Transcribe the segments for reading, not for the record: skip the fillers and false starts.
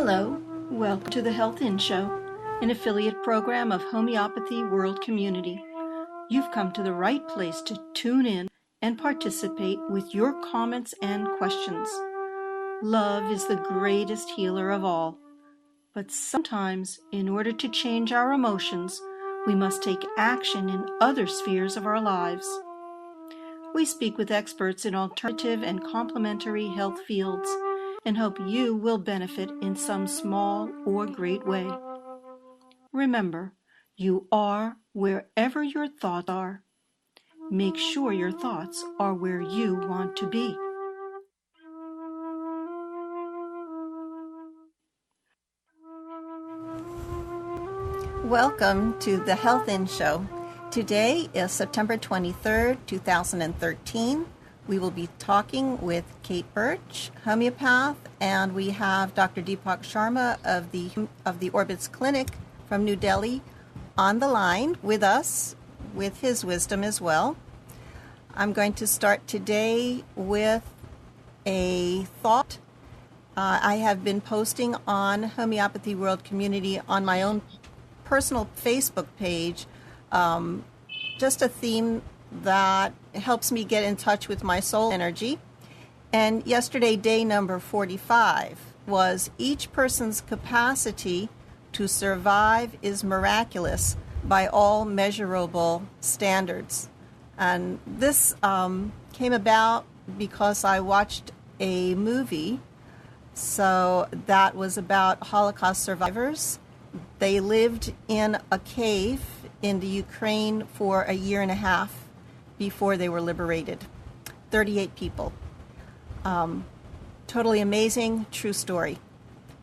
Hello, welcome to the Health In Show, an affiliate program of Homeopathy World Community. You've come to the right place to tune in and participate with your comments and questions. Love is the greatest healer of all, but sometimes, in order to change our emotions, we must take action in other spheres of our lives. We speak with experts in alternative and complementary health fields and hope you will benefit in some small or great way. Remember, you are wherever your thoughts are. Make sure your thoughts are where you want to be. Welcome to the Health In Show. Today is September 23rd, 2013. We will be talking with Kate Birch, homeopath, and we have Dr. Deepak Sharma of the Orbits Clinic from New Delhi on the line with us, with his wisdom as well. I'm going to start today with a thought. I have been posting on Homeopathy World Community on my own personal Facebook page, just a theme that helps me get in touch with my soul energy. And yesterday, day number 45, was each person's capacity to survive is miraculous by all measurable standards. And this came about because I watched a movie. So that was about Holocaust survivors. They lived in a cave in the Ukraine for a year and a half before they were liberated. 38 people. Totally amazing, true story.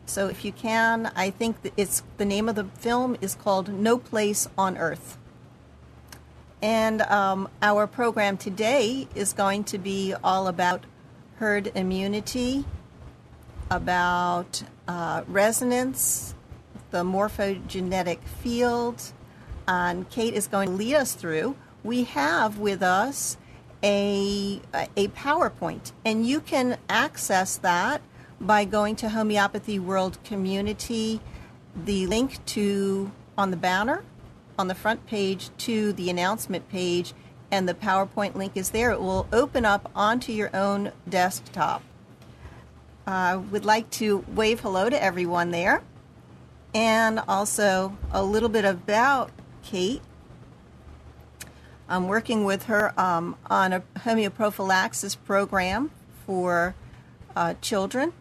So if you can, I think it's the name of the film is called No Place on Earth. And our program today is going to be all about herd immunity, about resonance, the morphogenetic field, and Kate is going to lead us through. We have with us a PowerPoint, and you can access that by going to Homeopathy World Community, the link to on the banner, on the front page to the announcement page, and the PowerPoint link is there. It will open up onto your own desktop. I would like to wave hello to everyone there, and also a little bit about Kate. I'm working with her on a homeoprophylaxis program for children,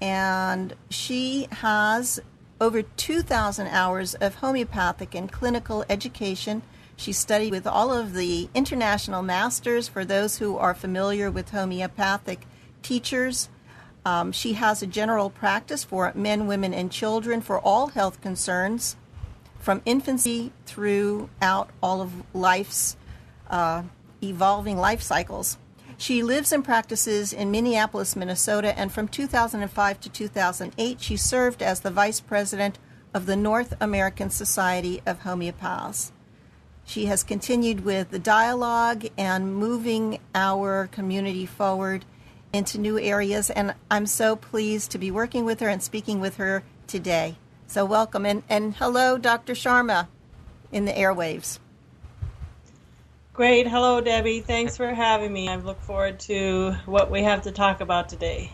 and she has over 2,000 hours of homeopathic and clinical education. She studied with all of the international masters for those who are familiar with homeopathic teachers. She has a general practice for men, women, and children for all health concerns, from infancy throughout all of life's evolving life cycles. She lives and practices in Minneapolis, Minnesota, and from 2005 to 2008, she served as the vice president of the North American Society of Homeopaths. She has continued with the dialogue and moving our community forward into new areas, and I'm so pleased to be working with her and speaking with her today. So welcome, and hello, Dr. Sharma, in the airwaves. Great. Hello, Debbie. Thanks for having me. I look forward to what we have to talk about today.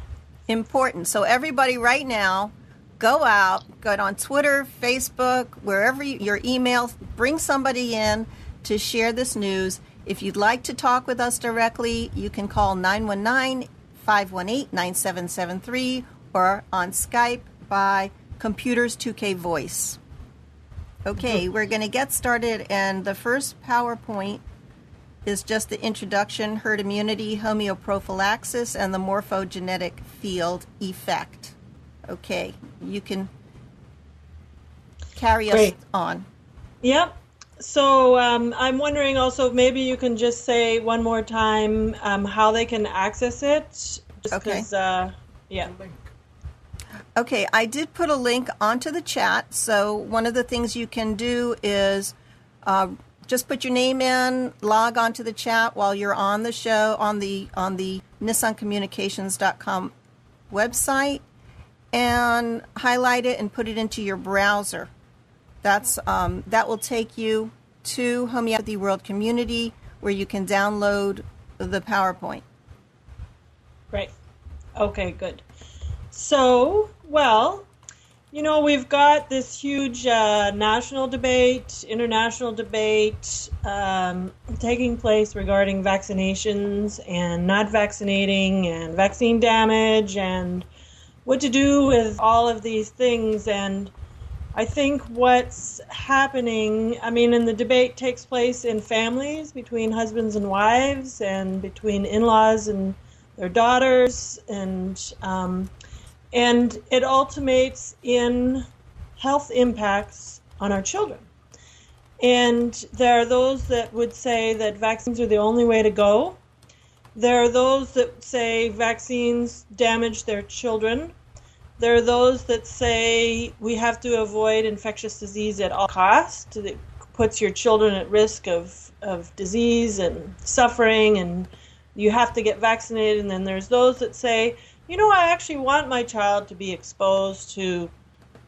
Important. So everybody right now, go on Twitter, Facebook, wherever your email, bring somebody in to share this news. If you'd like to talk with us directly, you can call 919-518-9773 or on Skype by Computers 2K Voice. Okay, we're going to get started, and the first PowerPoint is just the introduction, herd immunity, homeoprophylaxis, and the morphogenetic field effect. Okay, you can carry us on. Yep. So I'm wondering also, maybe you can just say one more time how they can access it. Just okay. Yeah. Okay, I did put a link onto the chat. So one of the things you can do is just put your name in, log onto the chat while you're on the show on the NissanCommunications.com website, and highlight it and put it into your browser. That will take you to Homeopathy World Community where you can download the PowerPoint. Great. Okay, good. So, well, we've got this huge national debate, international debate taking place regarding vaccinations and not vaccinating and vaccine damage and what to do with all of these things. And I think what's happening, and the debate takes place in families between husbands and wives and between in-laws and their daughters, and it ultimates in health impacts on our children. And there are those that would say that vaccines are the only way to go. There are those that say vaccines damage their children. There are those that say we have to avoid infectious disease at all costs. That puts your children at risk of disease and suffering, and you have to get vaccinated. And then there's those that say, I actually want my child to be exposed to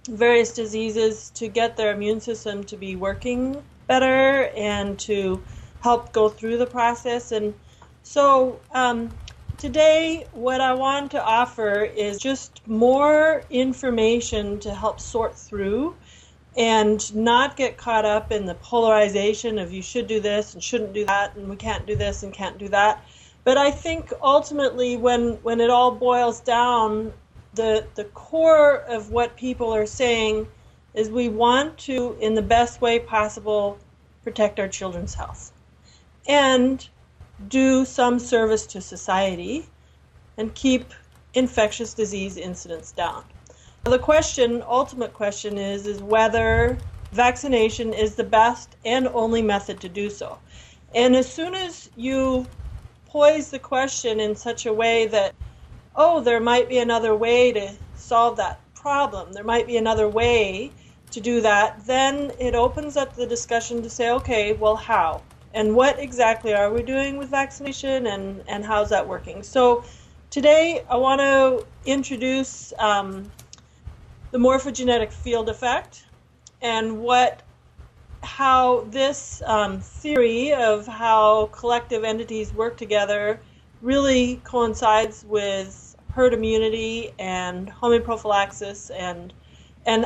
various diseases to get their immune system to be working better and to help go through the process. And so today, what I want to offer is just more information to help sort through and not get caught up in the polarization of you should do this and shouldn't do that and we can't do this and can't do that. But I think ultimately when it all boils down, the core of what people are saying is we want to, in the best way possible, protect our children's health and do some service to society and keep infectious disease incidence down. The ultimate question is whether vaccination is the best and only method to do so. And as soon as you poise the question in such a way that, there might be another way to solve that problem, there might be another way to do that, then it opens up the discussion to say, okay, well, how? And what exactly are we doing with vaccination and how's that working? So today I want to introduce the morphogenetic field effect and how this theory of how collective entities work together really coincides with herd immunity and homeoprophylaxis, and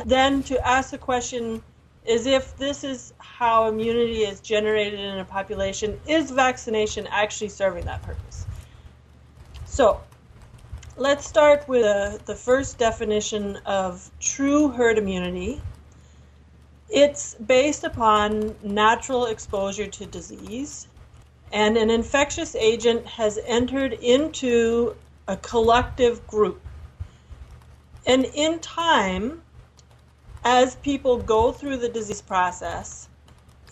then to ask the question is if this is how immunity is generated in a population, is vaccination actually serving that purpose? So let's start with the first definition of true herd immunity. It's based upon natural exposure to disease, and an infectious agent has entered into a collective group. And in time, as people go through the disease process,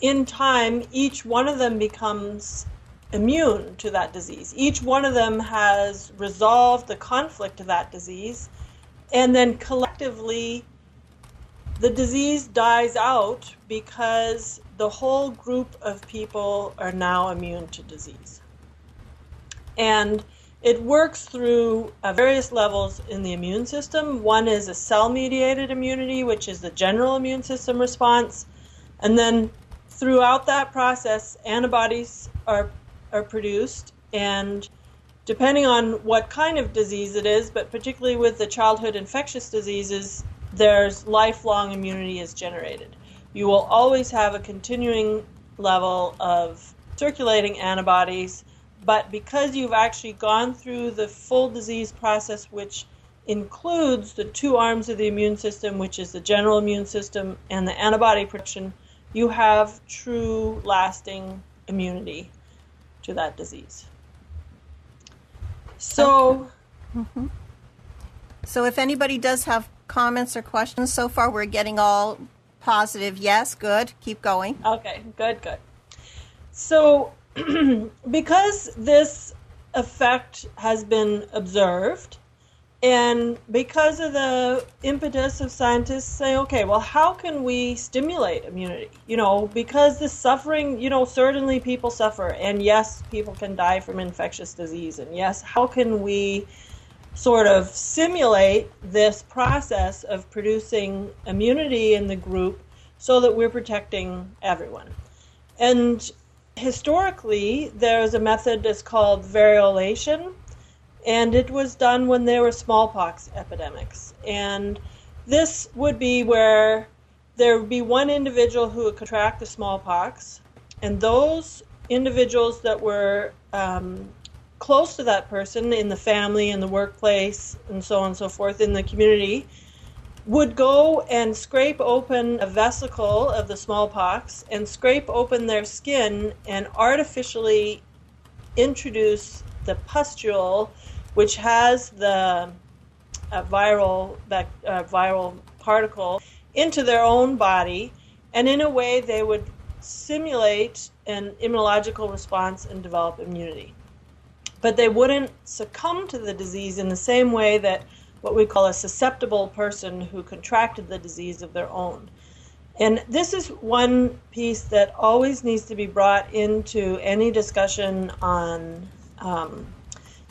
in time, each one of them becomes immune to that disease. Each one of them has resolved the conflict of that disease, and then collectively, the disease dies out because the whole group of people are now immune to disease. And it works through various levels in the immune system. One is a cell-mediated immunity, which is the general immune system response. And then throughout that process, antibodies are produced. And depending on what kind of disease it is, but particularly with the childhood infectious diseases, there's lifelong immunity is generated. You will always have a continuing level of circulating antibodies, but because you've actually gone through the full disease process, which includes the two arms of the immune system, which is the general immune system and the antibody production, you have true lasting immunity to that disease. So, okay. So if anybody does have comments or questions, so far we're getting all positive. Yes, good. Keep going. Okay, good. So because this effect has been observed, and because of the impetus of scientists saying, okay, well, how can we stimulate immunity? Because the suffering, certainly people suffer, and yes, people can die from infectious disease, and yes, how can we sort of simulate this process of producing immunity in the group so that we're protecting everyone. And historically, there's a method that's called variolation, and it was done when there were smallpox epidemics. And this would be where there would be one individual who would contract the smallpox, and those individuals that were close to that person in the family, in the workplace, and so on and so forth, in the community, would go and scrape open a vesicle of the smallpox and scrape open their skin and artificially introduce the pustule, which has the viral particle, into their own body, and in a way they would simulate an immunological response and develop immunity. But they wouldn't succumb to the disease in the same way that what we call a susceptible person who contracted the disease of their own. And this is one piece that always needs to be brought into any discussion on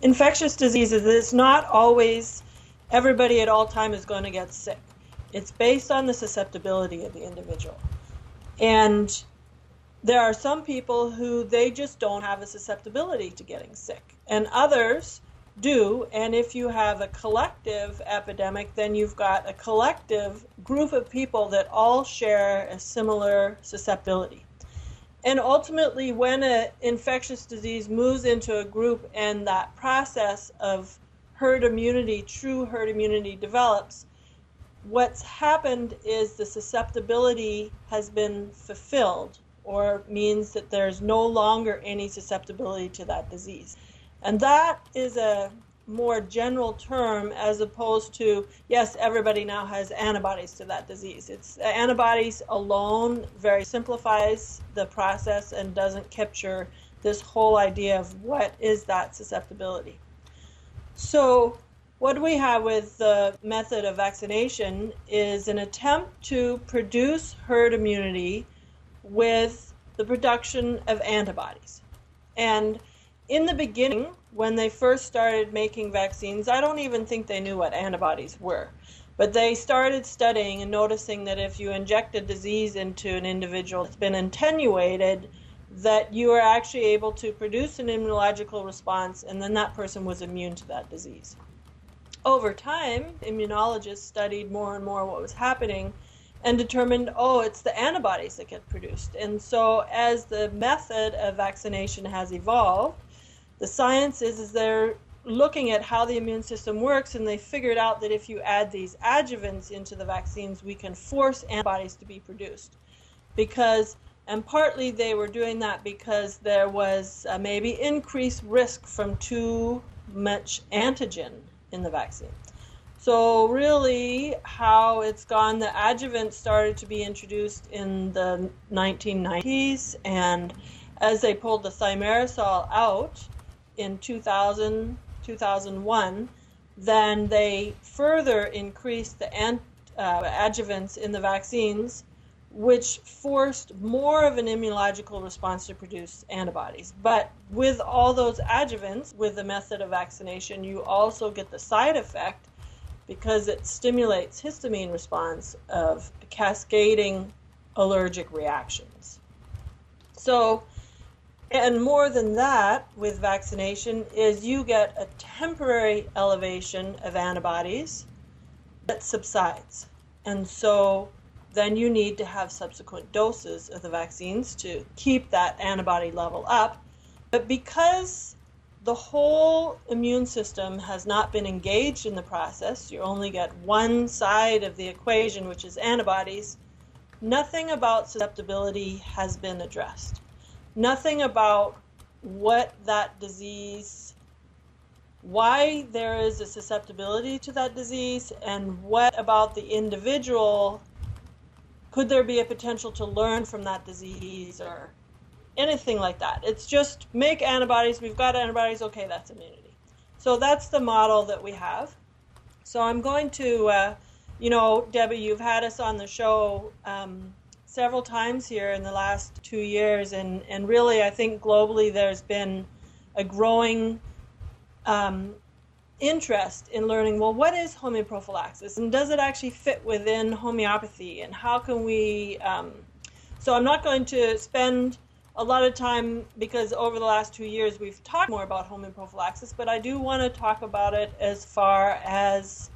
infectious diseases. It's not always everybody at all time is going to get sick. It's based on the susceptibility of the individual. And there are some people who they just don't have a susceptibility to getting sick, and others do. And if you have a collective epidemic, then you've got a collective group of people that all share a similar susceptibility. And ultimately, when an infectious disease moves into a group and that process of herd immunity, true herd immunity, develops, what's happened is the susceptibility has been fulfilled, or means that there's no longer any susceptibility to that disease. And that is a more general term, as opposed to, yes, everybody now has antibodies to that disease. It's antibodies alone very simplifies the process and doesn't capture this whole idea of what is that susceptibility. So what we have with the method of vaccination is an attempt to produce herd immunity with the production of antibodies. And in the beginning, when they first started making vaccines, I don't even think they knew what antibodies were. But they started studying and noticing that if you inject a disease into an individual that's been attenuated, that you are actually able to produce an immunological response, and then that person was immune to that disease. Over time, immunologists studied more and more what was happening and determined, oh, it's the antibodies that get produced. And so as the method of vaccination has evolved, the science is they're looking at how the immune system works, and they figured out that if you add these adjuvants into the vaccines, we can force antibodies to be produced. And partly they were doing that because there was maybe increased risk from too much antigen in the vaccine. So really how it's gone, the adjuvant started to be introduced in the 1990s, and as they pulled the thimerosal out in 2000, 2001, then they further increased the adjuvants in the vaccines, which forced more of an immunological response to produce antibodies. But with all those adjuvants, with the method of vaccination, you also get the side effect, because it stimulates histamine response of cascading allergic reactions. So, and more than that, with vaccination, is you get a temporary elevation of antibodies that subsides. And so then you need to have subsequent doses of the vaccines to keep that antibody level up. But because the whole immune system has not been engaged in the process, you only get one side of the equation, which is antibodies, nothing about susceptibility has been addressed. Nothing about what that disease, why there is a susceptibility to that disease, and what about the individual, could there be a potential to learn from that disease or anything like that. It's just make antibodies, we've got antibodies, okay, that's immunity. So that's the model that we have. So I'm going to, Debbie, you've had us on the show several times here in the last 2 years, and really I think globally there's been a growing interest in learning, well, what is homeoprophylaxis, and does it actually fit within homeopathy, and how can we, so I'm not going to spend a lot of time, because over the last 2 years we've talked more about homeoprophylaxis, but I do want to talk about it as far as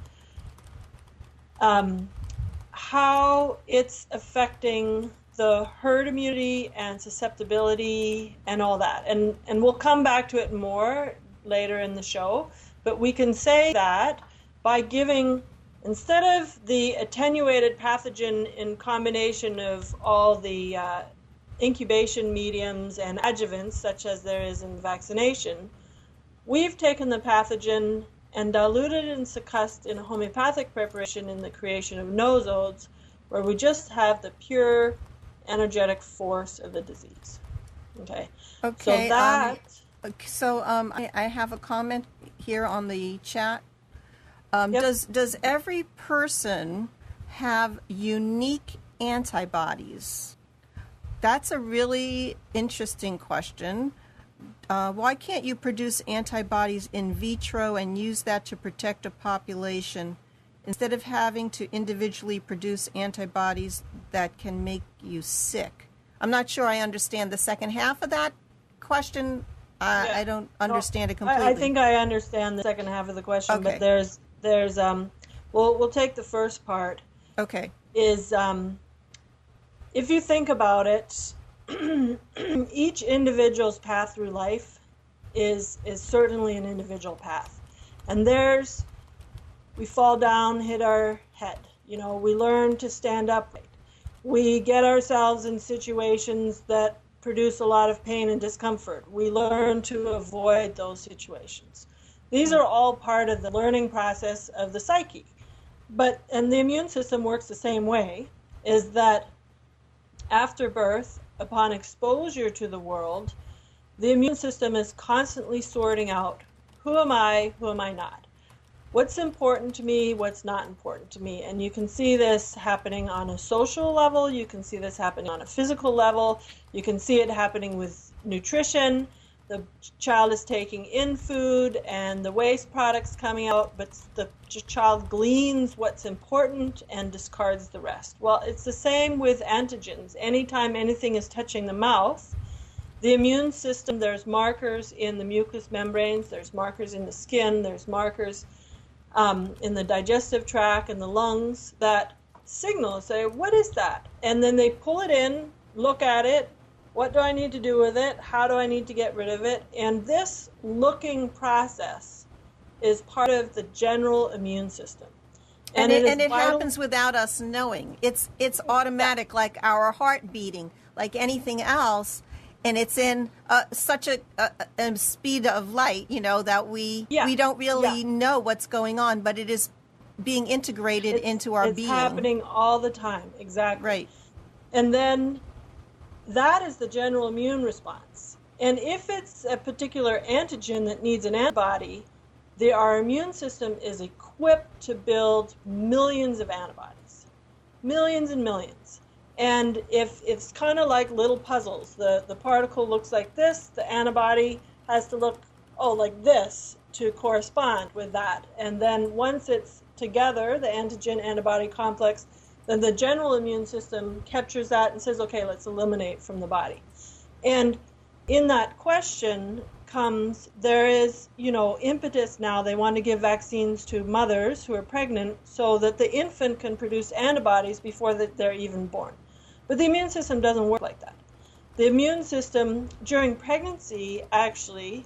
how it's affecting the herd immunity and susceptibility and all that. And we'll come back to it more later in the show, but we can say that by giving, instead of the attenuated pathogen in combination of all the incubation mediums and adjuvants, such as there is in vaccination, we've taken the pathogen and diluted and succussed in a homeopathic preparation in the creation of nosodes, where we just have the pure energetic force of the disease. Okay. Okay. So that. I have a comment here on the chat. Yep. Does every person have unique antibodies? That's a really interesting question. Why can't you produce antibodies in vitro and use that to protect a population instead of having to individually produce antibodies that can make you sick? I'm not sure I understand the second half of that question. I don't understand it completely. I think I understand the second half of the question, Okay. but there's we'll take the first part. Okay. Is if you think about it, each individual's path through life is certainly an individual path. And we fall down, hit our head. We learn to stand upright. We get ourselves in situations that produce a lot of pain and discomfort. We learn to avoid those situations. These are all part of the learning process of the psyche. And the immune system works the same way, is that after birth, upon exposure to the world, the immune system is constantly sorting out, who am I not? What's important to me, what's not important to me? And you can see this happening on a social level, you can see this happening on a physical level, you can see it happening with nutrition. The child is taking in food and the waste products coming out, but the child gleans what's important and discards the rest. Well, it's the same with antigens. Anytime anything is touching the mouth, the immune system, there's markers in the mucous membranes, there's markers in the skin, there's markers in the digestive tract and the lungs that signal, say, what is that? And then they pull it in, look at it. What do I need to do with it? How do I need to get rid of it? And this looking process is part of the general immune system. And it happens without us knowing. It's automatic, like our heart beating, like anything else. And it's in such a speed of light, that we don't really know what's going on, but it is being integrated into our being. It's happening all the time, exactly. Right. And then that is the general immune response. And if it's a particular antigen that needs an antibody, our immune system is equipped to build millions of antibodies. Millions and millions. And if it's kind of like little puzzles, the particle looks like this, the antibody has to look, like this to correspond with that. And then once it's together, the antigen-antibody complex, then the general immune system captures that and says, okay, let's eliminate from the body. And in that question comes, there is, impetus now. They want to give vaccines to mothers who are pregnant so that the infant can produce antibodies before they're even born. But the immune system doesn't work like that. The immune system during pregnancy, actually,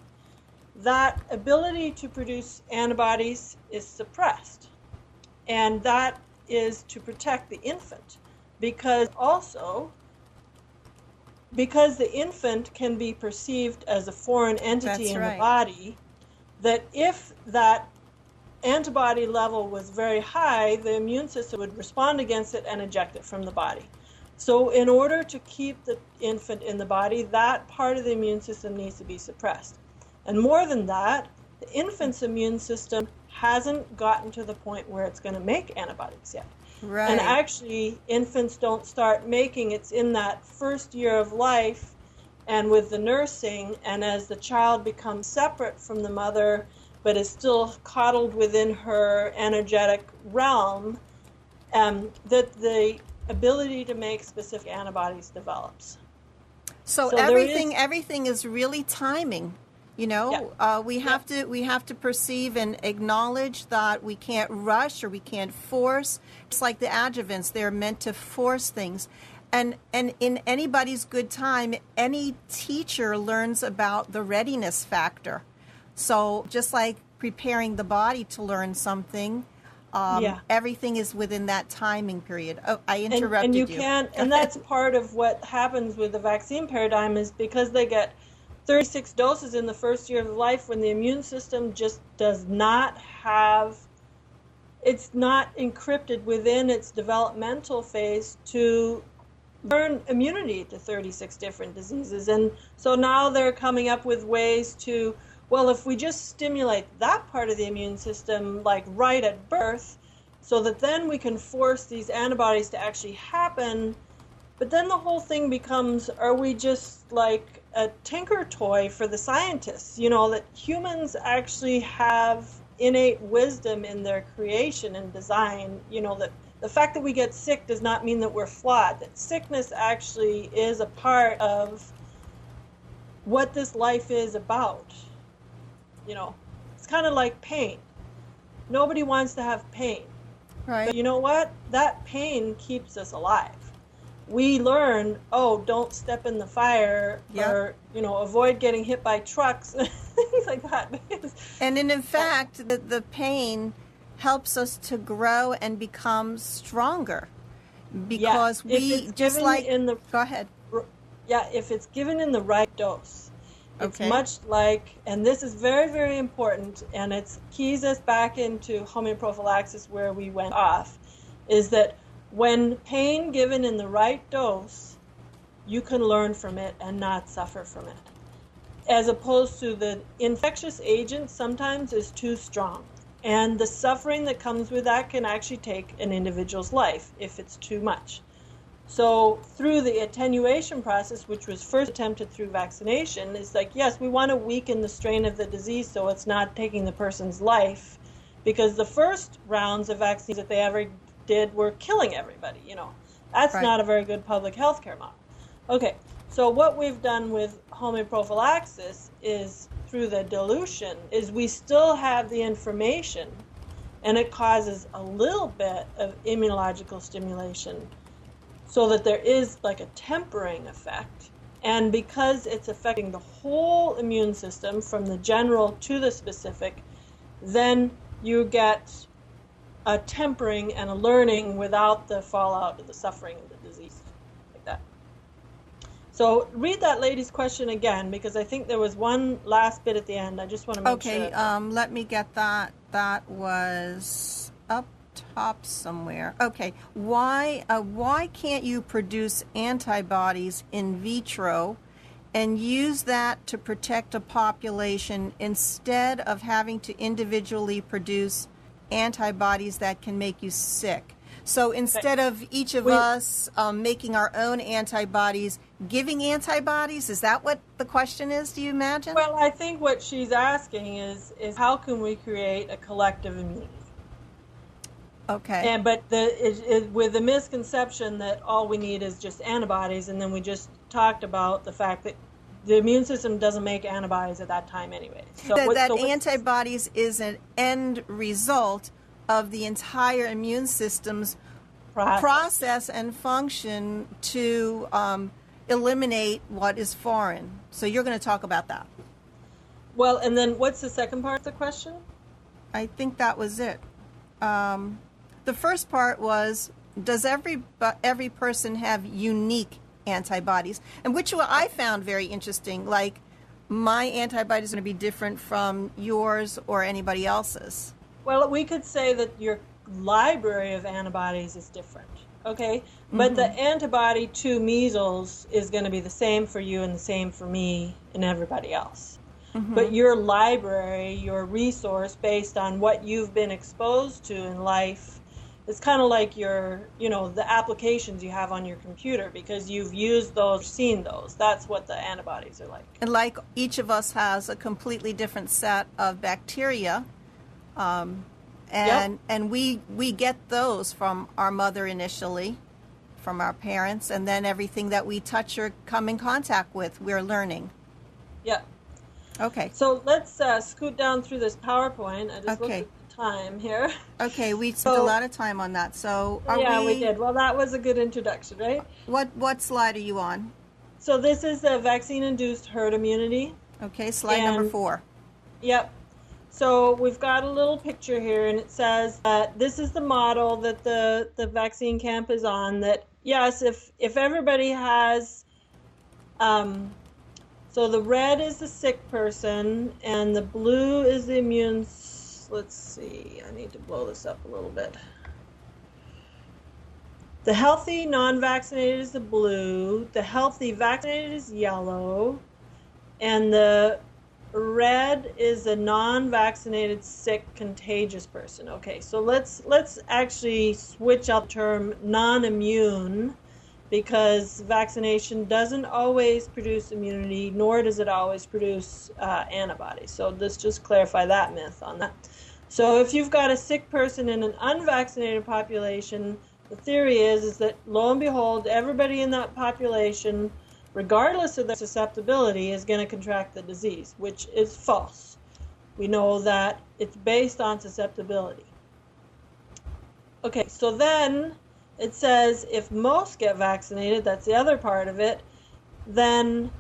that ability to produce antibodies is suppressed. And that is to protect the infant, because the infant can be perceived as a foreign entity in the body, that if that antibody level was very high, the immune system would respond against it and eject it from the body. So in order to keep the infant in the body, that part of the immune system needs to be suppressed. And more than that, the infant's immune system hasn't gotten to the point where it's going to make antibodies yet. Right. And actually, infants don't start making, it's in that first year of life and with the nursing, and as the child becomes separate from the mother, but is still coddled within her energetic realm, that the ability to make specific antibodies develops. So everything is really timing. You know, we have to perceive and acknowledge that we can't rush or we can't force. It's like the adjuvants; they're meant to force things. And in anybody's good time, any teacher learns about the readiness factor. So just like preparing the body to learn something, everything is within that timing period. Oh, I interrupted and you. And that's part of what happens with the vaccine paradigm, is because they get 36 doses in the first year of life when the immune system just does not have, it's not encrypted within its developmental phase to learn immunity to 36 different diseases. And so now they're coming up with ways to, well, if we just stimulate that part of the immune system like right at birth, so that then we can force these antibodies to actually happen. But then the whole thing becomes, are we just like a tinker toy for the scientists? You know, that humans actually have innate wisdom in their creation and design. You know, that the fact that we get sick does not mean that we're flawed, that sickness actually is a part of what this life is about. You know, it's kind of like pain. Nobody wants to have pain. Right. But you know what? That pain keeps us alive. We learn, don't step in the fire, or, avoid getting hit by trucks, things like that. And in fact, the pain helps us to grow and become stronger, because we just like, go ahead. Yeah, if it's given in the right dose. It's Okay. much like, and this is very, very important, and it keys us back into homeoprophylaxis where we went off, is that when pain given in the right dose, you can learn from it and not suffer from it. As opposed to the infectious agent sometimes is too strong. And the suffering that comes with that can actually take an individual's life if it's too much. So through the attenuation process, which was first attempted through vaccination, it's like, yes, we want to weaken the strain of the disease so it's not taking the person's life, because the first rounds of vaccines that they ever did were killing everybody. That's Right. not a very good public health care model. Okay, so what we've done with homeoprophylaxis is, through the dilution, is we still have the information, and it causes a little bit of immunological stimulation, so that there is like a tempering effect. And because it's affecting the whole immune system from the general to the specific, then you get a tempering and a learning without the fallout of the suffering of the disease, like that. So read that lady's question again, because I think there was one last bit at the end. I just want to make sure. Okay, let me get that. That was up top somewhere. Okay, why can't you produce antibodies in vitro and use that to protect a population instead of having to individually produce antibodies that can make you sick? So instead of each of us making our own antibodies, giving antibodies, is that what the question is, do you imagine? Well, I think what she's asking is how can we create a collective immunity? Okay. But with the misconception that all we need is just antibodies, and then we just talked about the fact that the immune system doesn't make antibodies at that time anyway. So Antibodies is an end result of the entire immune system's process and function to eliminate what is foreign. So you're going to talk about that. Well, and then what's the second part of the question? I think that was it. The first part was, does every person have unique antibodies? And which I found very interesting. Like, my antibodies are going to be different from yours or anybody else's. Well, we could say that your library of antibodies is different, okay? But the antibody to measles is going to be the same for you and the same for me and everybody else. But your library, your resource based on what you've been exposed to in life, it's kind of like your, the applications you have on your computer, because you've used those, seen those. That's what the antibodies are like. And like each of us has a completely different set of bacteria, Yep. and we get those from our mother initially, from our parents, and then everything that we touch or come in contact with, we're learning. Yep. Okay. So let's scoot down through this PowerPoint. I just looked Okay. at the time here. Okay, we spent a lot of time on that. So We did. Well, that was a good introduction, right? What slide are you on? So this is the vaccine-induced herd immunity. Okay, slide number 4. Yep. So we've got a little picture here, and it says that this is the model that the vaccine camp is on, that yes, if everybody has, so the red is the sick person, and the blue is the immune, let's see, I need to blow this up a little bit. The healthy non-vaccinated is the blue, the healthy vaccinated is yellow, and the red is a non-vaccinated, sick, contagious person. Okay, so let's actually switch out the term non-immune, because vaccination doesn't always produce immunity, nor does it always produce antibodies. So let's just clarify that myth on that. So if you've got a sick person in an unvaccinated population, the theory is that, lo and behold, everybody in that population, regardless of their susceptibility, is going to contract the disease, which is false. We know that it's based on susceptibility. Okay, so then it says if most get vaccinated, that's the other part of it, then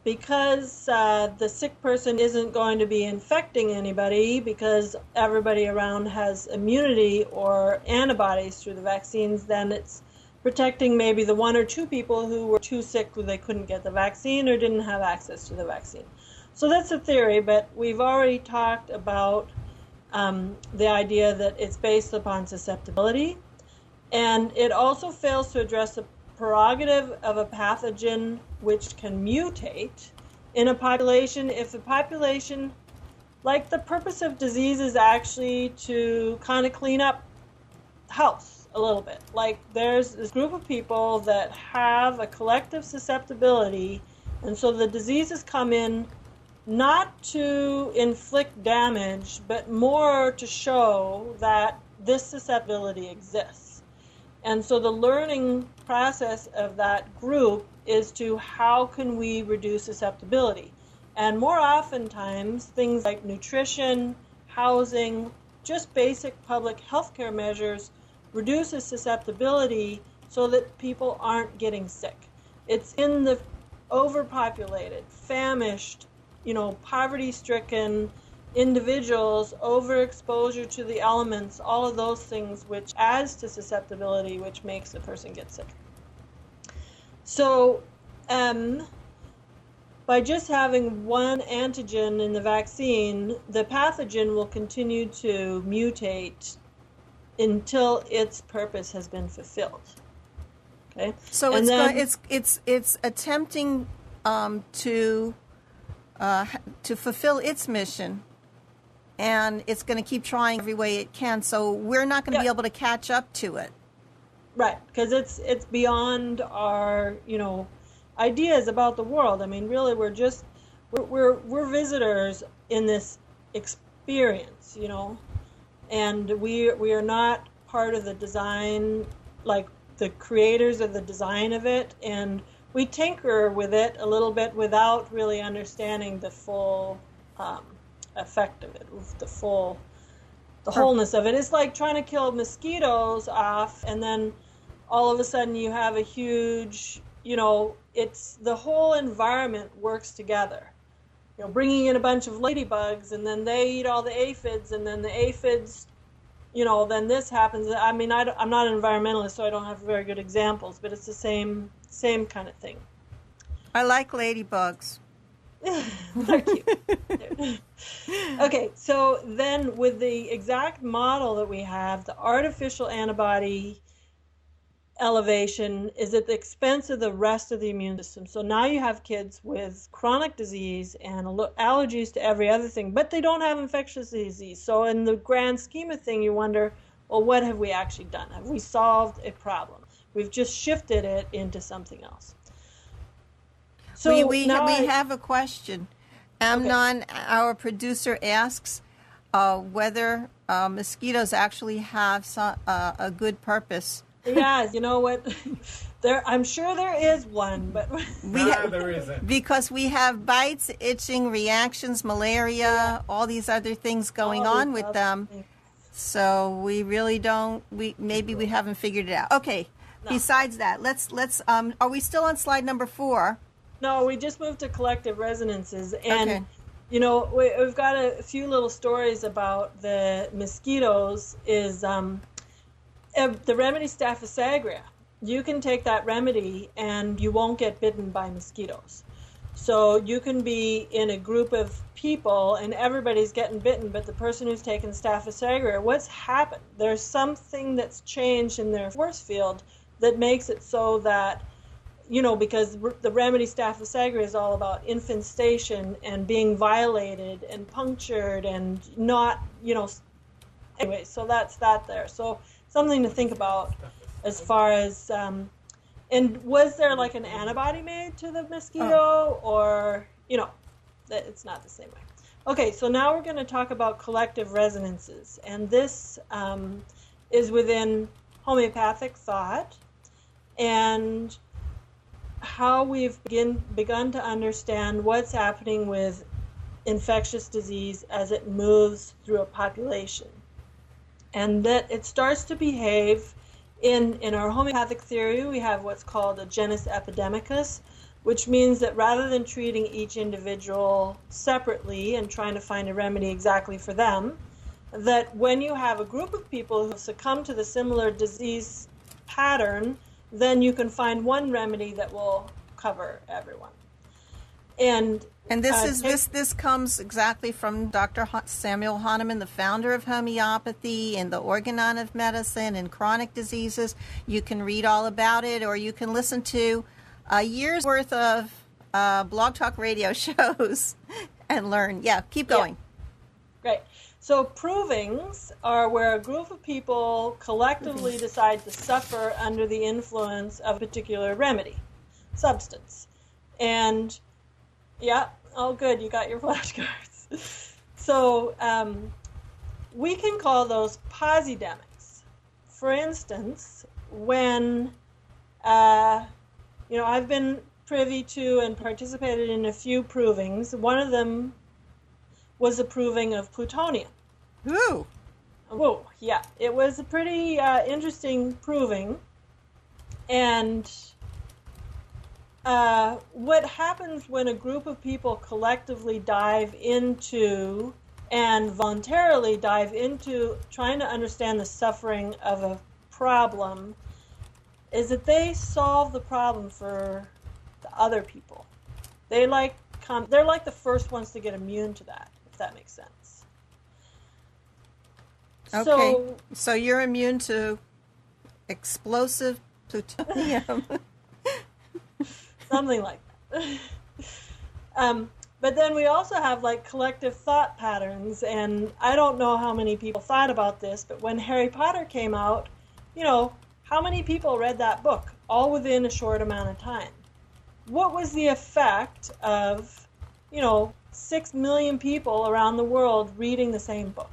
because the sick person isn't going to be infecting anybody, because everybody around has immunity or antibodies through the vaccines, then it's protecting maybe the 1 or 2 people who were too sick who they couldn't get the vaccine or didn't have access to the vaccine. So that's a theory, but we've already talked about the idea that it's based upon susceptibility, and it also fails to address the prerogative of a pathogen which can mutate in a population if the population, like, the purpose of disease is actually to kind of clean up house a little bit. Like, there's this group of people that have a collective susceptibility, and so the diseases come in not to inflict damage, but more to show that this susceptibility exists. And so the learning process of that group is to how can we reduce susceptibility. And more oftentimes, things like nutrition, housing, just basic public health care measures reduces susceptibility so that people aren't getting sick. It's in the overpopulated, famished, poverty-stricken individuals, overexposure to the elements, all of those things which adds to susceptibility, which makes the person get sick. So by just having one antigen in the vaccine, the pathogen will continue to mutate until its purpose has been fulfilled. Okay. So it's attempting to fulfill its mission, and it's going to keep trying every way it can. So we're not going to be able to catch up to it. Right, because it's beyond our ideas about the world. I mean, really, we're visitors in this experience, and we are not part of the design, like the creators of the design of it, and we tinker with it a little bit without really understanding the full effect of it, the wholeness of it. It's like trying to kill mosquitoes off, and then all of a sudden you have a huge, it's the whole environment works together. Bringing in a bunch of ladybugs, and then they eat all the aphids, and then the aphids, then this happens. I mean, I'm not an environmentalist, so I don't have very good examples, but it's the same kind of thing. I like ladybugs. They're cute. Okay, so then with the exact model that we have, the artificial antibody elevation is at the expense of the rest of the immune system. So now you have kids with chronic disease and allergies to every other thing, but they don't have infectious disease. So in the grand scheme of thing, you wonder, well, what have we actually done? Have we solved a problem? We've just shifted it into something else. So we have a question. Amnon, our producer, asks whether mosquitoes actually have a good purpose. Yeah, you know what? I'm sure there is one, but there isn't. Because we have bites, itching, reactions, malaria, all these other things going on with them. So we really don't. Maybe we haven't figured it out. Okay. No. Besides that, let's. Are we still on slide number 4? No, we just moved to collective resonances, and you know we've got a few little stories about the mosquitoes. Is the remedy Staphysagria? You can take that remedy and you won't get bitten by mosquitoes. So you can be in a group of people and everybody's getting bitten, but the person who's taken Staphysagria, what's happened? There's something that's changed in their force field that makes it so that, you know, because the remedy Staphysagria is all about infestation and being violated and punctured and not, you know, anyway, so that's that there. So something to think about as far as, and was there like an antibody made to the mosquito or, you know, it's not the same way. Okay, so now we're going to talk about collective resonances. And this is within homeopathic thought and how we've begun to understand what's happening with infectious disease as it moves through a population. And that it starts to behave in our homeopathic theory, we have what's called a genus epidemicus, which means that rather than treating each individual separately and trying to find a remedy exactly for them, that when you have a group of people who succumb to the similar disease pattern, then you can find one remedy that will cover everyone. And this comes exactly from Dr. Samuel Hahnemann, the founder of homeopathy and the organon of medicine and chronic diseases. You can read all about it, or you can listen to a year's worth of Blog Talk radio shows and learn. Yeah, keep going. Yeah. Great. So provings are where a group of people collectively decide to suffer under the influence of a particular remedy, substance. And yeah, oh good, you got your flashcards. So we can call those posidemics. For instance, when, you know, I've been privy to and participated in a few provings. One of them was a proving of plutonium. Ooh. Whoa, yeah. It was a pretty interesting proving. And what happens when a group of people collectively dive into and voluntarily dive into trying to understand the suffering of a problem is that they solve the problem for the other people. They're like the first ones to get immune to that, if that makes sense. Okay, so you're immune to explosive plutonium. Something like that. But then we also have like collective thought patterns, and I don't know how many people thought about this, but when Harry Potter came out, you know, how many people read that book all within a short amount of time? What was the effect of, you know, 6 million people around the world reading the same book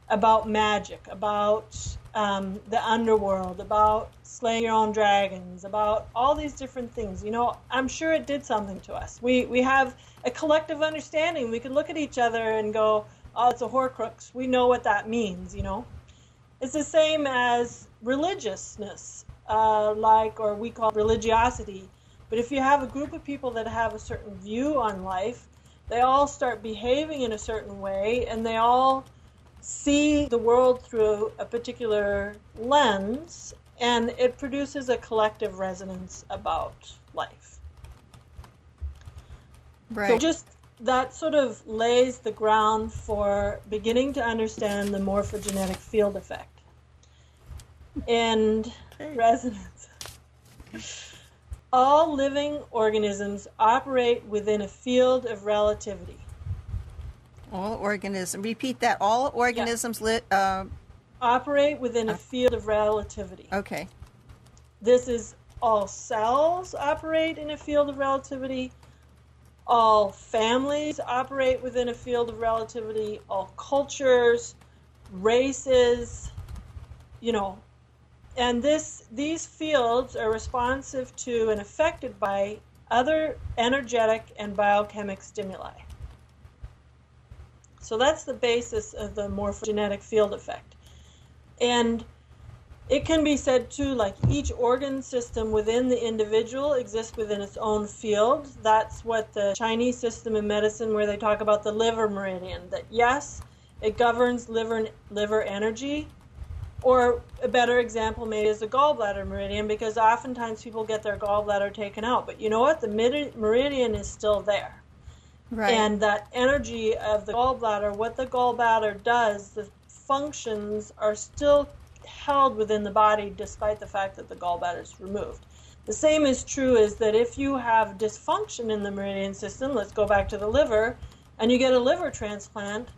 about magic, about the underworld, about slaying your own dragons, about all these different things? You know, I'm sure it did something to us. We have a collective understanding. We could look at each other and go, oh, it's a Horcrux. We know what that means, you know. It's the same as religiousness, or we call religiosity. But if you have a group of people that have a certain view on life, they all start behaving in a certain way, and they all see the world through a particular lens, and it produces a collective resonance about life. Right. So just that sort of lays the ground for beginning to understand the morphogenetic field effect and resonance. All living organisms operate within a field of relativity. All organisms. Repeat that. All organisms operate within a field of relativity. Okay. This is all cells operate in a field of relativity. All families operate within a field of relativity. All cultures, races, and these fields are responsive to and affected by other energetic and biochemic stimuli. So that's the basis of the morphogenetic field effect. And it can be said too, like each organ system within the individual exists within its own field. That's what the Chinese system in medicine, where they talk about the liver meridian, that yes, it governs liver energy. Or a better example maybe is the gallbladder meridian, because oftentimes people get their gallbladder taken out. But you know what? The meridian is still there. Right. And that energy of the gallbladder, what the gallbladder does, the functions are still held within the body despite the fact that the gallbladder is removed. The same is true is that if you have dysfunction in the meridian system, let's go back to the liver, and you get a liver transplant,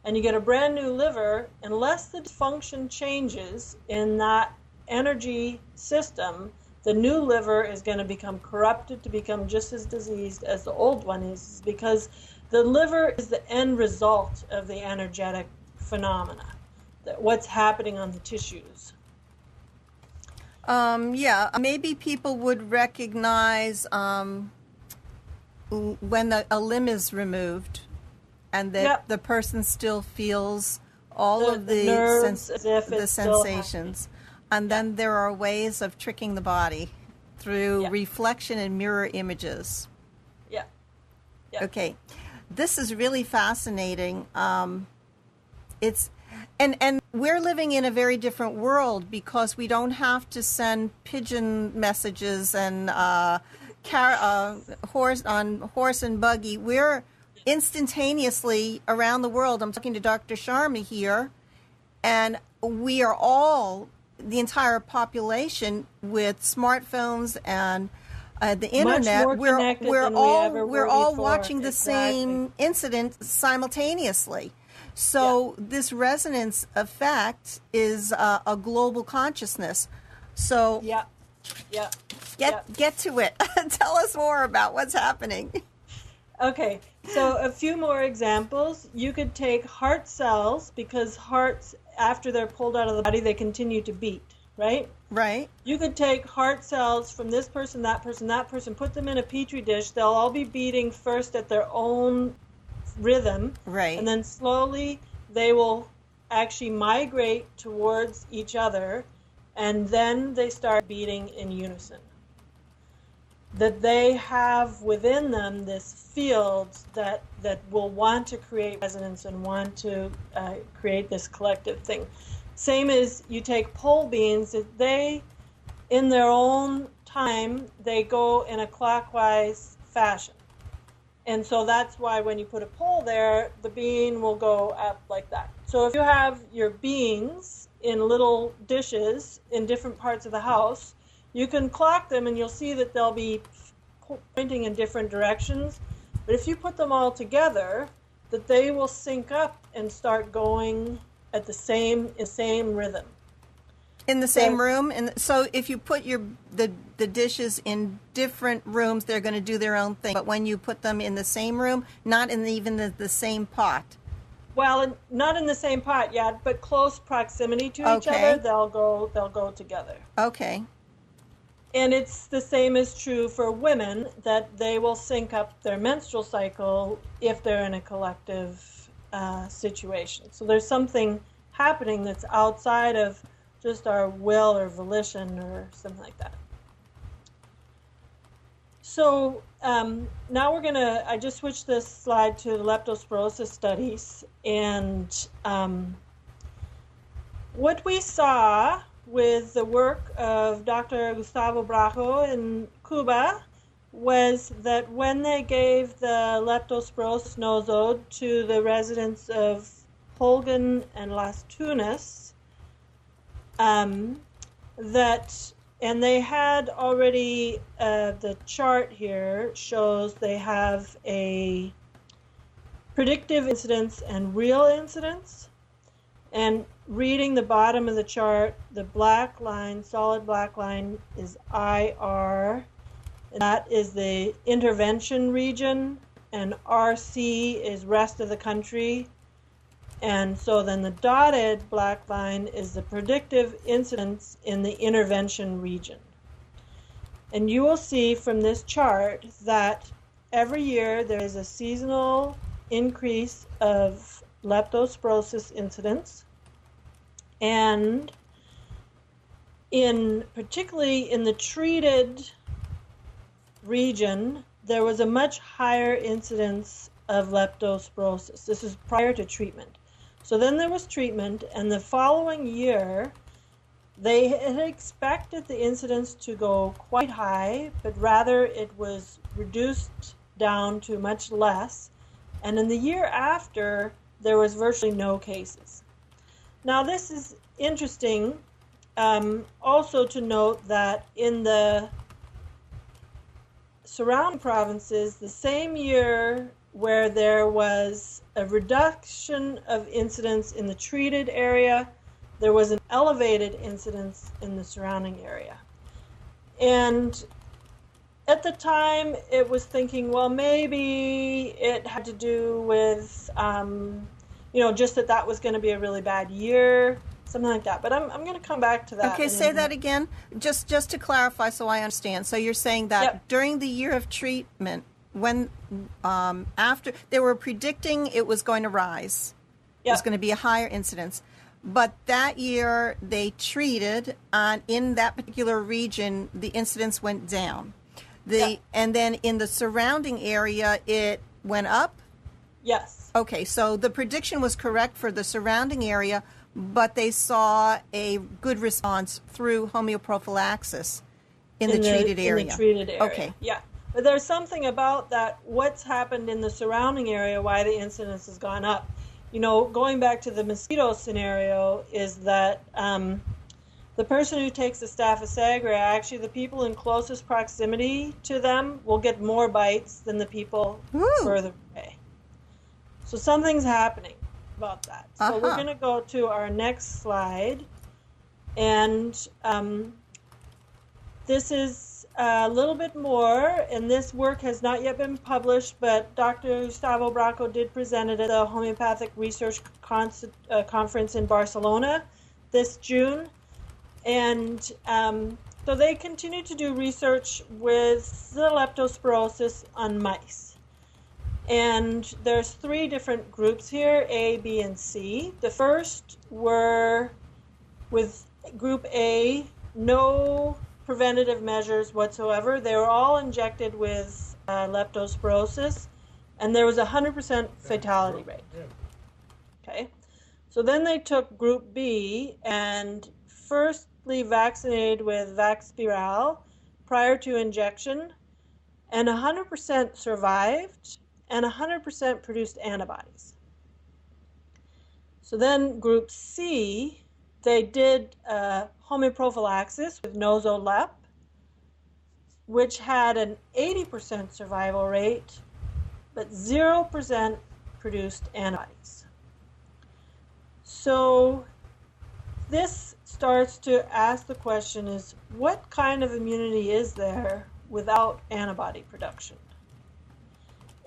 and you get a brand new liver, unless the dysfunction changes in that energy system, the new liver is going to become corrupted to become just as diseased as the old one is, because the liver is the end result of the energetic phenomena, that what's happening on the tissues. Yeah, maybe people would recognize when a limb is removed, and that the person still feels all of the nerves, as if the sensations. And then there are ways of tricking the body through reflection and mirror images. Yeah. Okay. This is really fascinating. It's and we're living in a very different world because we don't have to send pigeon messages and horse and buggy. We're instantaneously around the world. I'm talking to Dr. Sharma here, and we are all, the entire population, with smartphones and the internet. We're all watching the same incident simultaneously. So this resonance effect is a global consciousness. So get to it. Tell us more about what's happening. Okay, so a few more examples. You could take heart cells, because hearts, after they're pulled out of the body, they continue to beat, right? Right. You could take heart cells from this person, that person, that person, put them in a petri dish. They'll all be beating first at their own rhythm. Right. And then slowly they will actually migrate towards each other, and then they start beating in unison. That they have within them this field that will want to create resonance and want to create this collective thing. Same as you take pole beans, that they, in their own time, they go in a clockwise fashion. And so that's why when you put a pole there, the bean will go up like that. So if you have your beans in little dishes in different parts of the house, you can clock them and you'll see that they'll be pointing in different directions. But if you put them all together, that they will sync up and start going at the same rhythm. In the same room? And so if you put the dishes in different rooms, they're going to do their own thing. But when you put them in the same room, not in even the same pot. Well, not in the same pot yet, but close proximity to each other, they'll go together. Okay. And it's the same is true for women, that they will sync up their menstrual cycle if they're in a collective situation. So there's something happening that's outside of just our will or volition or something like that. So now I just switched this slide to the leptospirosis studies. And what we saw with the work of Dr. Gustavo Brajo in Cuba was that when they gave the leptospirosis nosode to the residents of Holguin and Las Tunas, and they had already, the chart here shows they have a predictive incidence and real incidence. And reading the bottom of the chart, the black line, solid black line, is IR. And that is the intervention region, and RC is rest of the country. And so then the dotted black line is the predictive incidence in the intervention region. And you will see from this chart that every year there is a seasonal increase of leptospirosis incidence. And particularly in the treated region, there was a much higher incidence of leptospirosis. This is prior to treatment. So then there was treatment, and the following year, they had expected the incidence to go quite high, but rather it was reduced down to much less. And in the year after, there was virtually no cases. Now, this is interesting also to note that in the surrounding provinces, the same year where there was a reduction of incidence in the treated area, there was an elevated incidence in the surrounding area. And at the time, it was thinking, well, maybe it had to do with, just that was going to be a really bad year, something like that. But I'm going to come back to that. Okay, say that again, just to clarify so I understand. So you're saying that during the year of treatment, when after they were predicting it was going to rise, it was going to be a higher incidence. But that year they treated, in that particular region, the incidence went down. And then in the surrounding area, it went up? Yes. Okay, so the prediction was correct for the surrounding area, but they saw a good response through homeoprophylaxis in the treated area. In the treated area. Okay. Yeah. But there's something about that, what's happened in the surrounding area, why the incidence has gone up. Going back to the mosquito scenario, is that the person who takes the Staphylococcus aureus, actually the people in closest proximity to them will get more bites than the people further away. So something's happening about that. So we're going to go to our next slide. And this is a little bit more, and this work has not yet been published, but Dr. Gustavo Bracco did present it at the Homeopathic Research Conference in Barcelona this June. And so they continue to do research with the leptospirosis on mice. And there's 3 different groups here, A, B, and C. The first were with group A, no preventative measures whatsoever. They were all injected with leptospirosis, and there was a 100% fatality rate. Okay, so then they took group B and firstly vaccinated with Vaxpiral prior to injection, and 100% survived, and 100% produced antibodies. So then group C, they did homeoprophylaxis with Nozolep, which had an 80% survival rate, but 0% produced antibodies. So this starts to ask the question is, what kind of immunity is there without antibody production?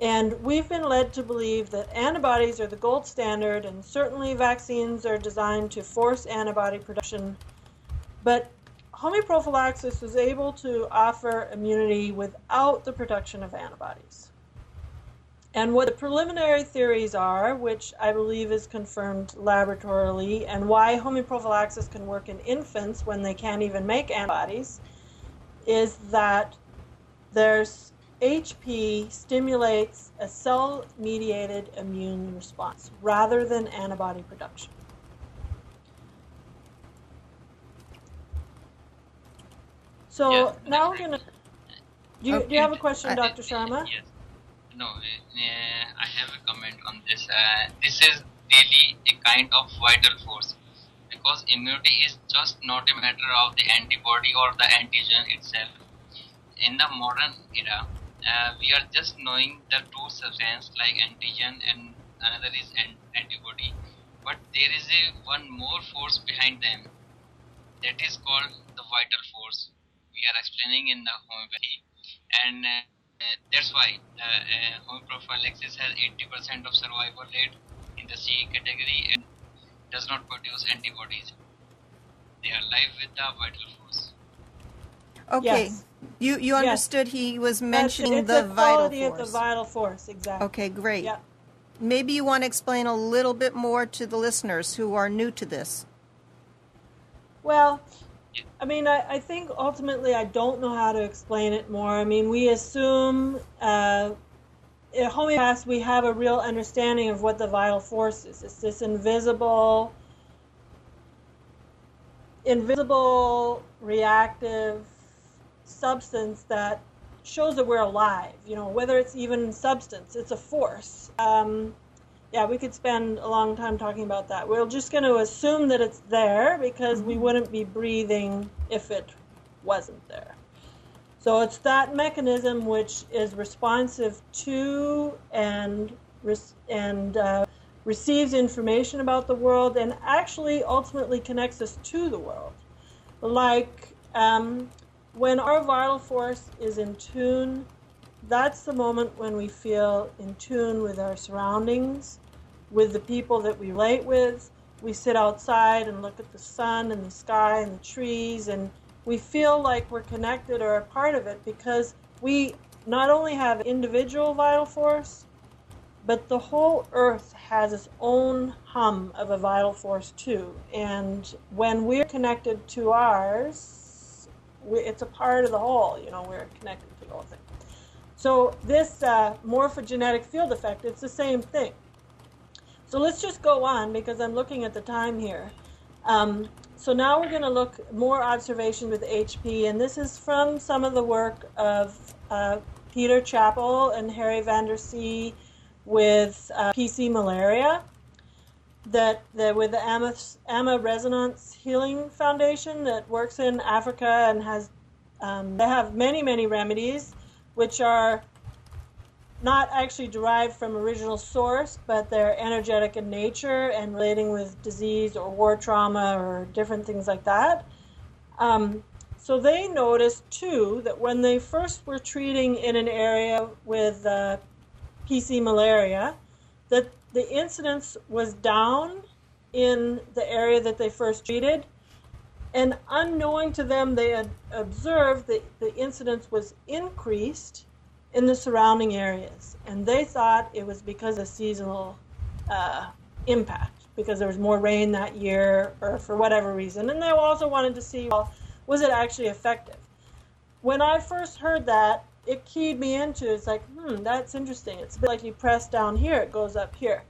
And we've been led to believe that antibodies are the gold standard, and certainly vaccines are designed to force antibody production. But homeoprophylaxis was able to offer immunity without the production of antibodies. And what the preliminary theories are, which I believe is confirmed laboratorily, and why homeoprophylaxis can work in infants when they can't even make antibodies, is that there's HP stimulates a cell-mediated immune response rather than antibody production. So now we're going to... Do you have a question, Dr. Sharma? Yes. No, I have a comment on this. This is really a kind of vital force, because immunity is just not a matter of the antibody or the antigen itself. In the modern era, we are just knowing the two substances like antigen and another is antibody. but there is a one more force behind them, that is called the vital force. We are explaining in the homeopathy, and that's why homeoprophylaxis has 80% of survival rate in the C category and does not produce antibodies. They are live with the vital force. Okay. Yes. You understood he was mentioning it's the the vital quality force. of the vital force, exactly. Okay, great. Yeah. Maybe you want to explain a little bit more to the listeners who are new to this. Well, I mean, I think ultimately I don't know how to explain it more. I mean, we assume in homeopaths we have a real understanding of what the vital force is. It's this invisible, reactive substance that shows that we're alive. You know, whether it's even substance, it's a force. Yeah, we could spend a long time talking about that. We're just going to assume that it's there because we wouldn't be breathing if it wasn't there. So it's that mechanism which is responsive to and receives information about the world and actually ultimately connects us to the world. Like when our vital force is in tune, that's the moment when we feel in tune with our surroundings, with the people that we relate with. We sit outside and look at the sun and the sky and the trees, and we feel like we're connected or a part of it because we not only have individual vital force, but the whole earth has its own hum of a vital force too. And when we're connected to ours, it's a part of the whole, you know, we're connected to the whole thing. So this morphogenetic field effect, it's the same thing. So let's just go on because I'm looking at the time here. So now we're going to look more observation with HP, and this is from some of the work of Peter Chappell and Harry van der See with PC malaria, that with the AMA Resonance Healing Foundation that works in Africa and has they have many remedies which are not actually derived from original source, but they're energetic in nature and relating with disease or war trauma or different things like that. So they noticed too that when they first were treating in an area with PC malaria, that the incidence was down in the area that they first treated, and unknowing to them they had observed that the incidence was increased in the surrounding areas, and they thought it was because of seasonal impact, because there was more rain that year or for whatever reason. And they also wanted to see, well, was it actually effective? When I first heard that, it keyed me into, it's like, that's interesting. It's a bit like you press down here, it goes up here.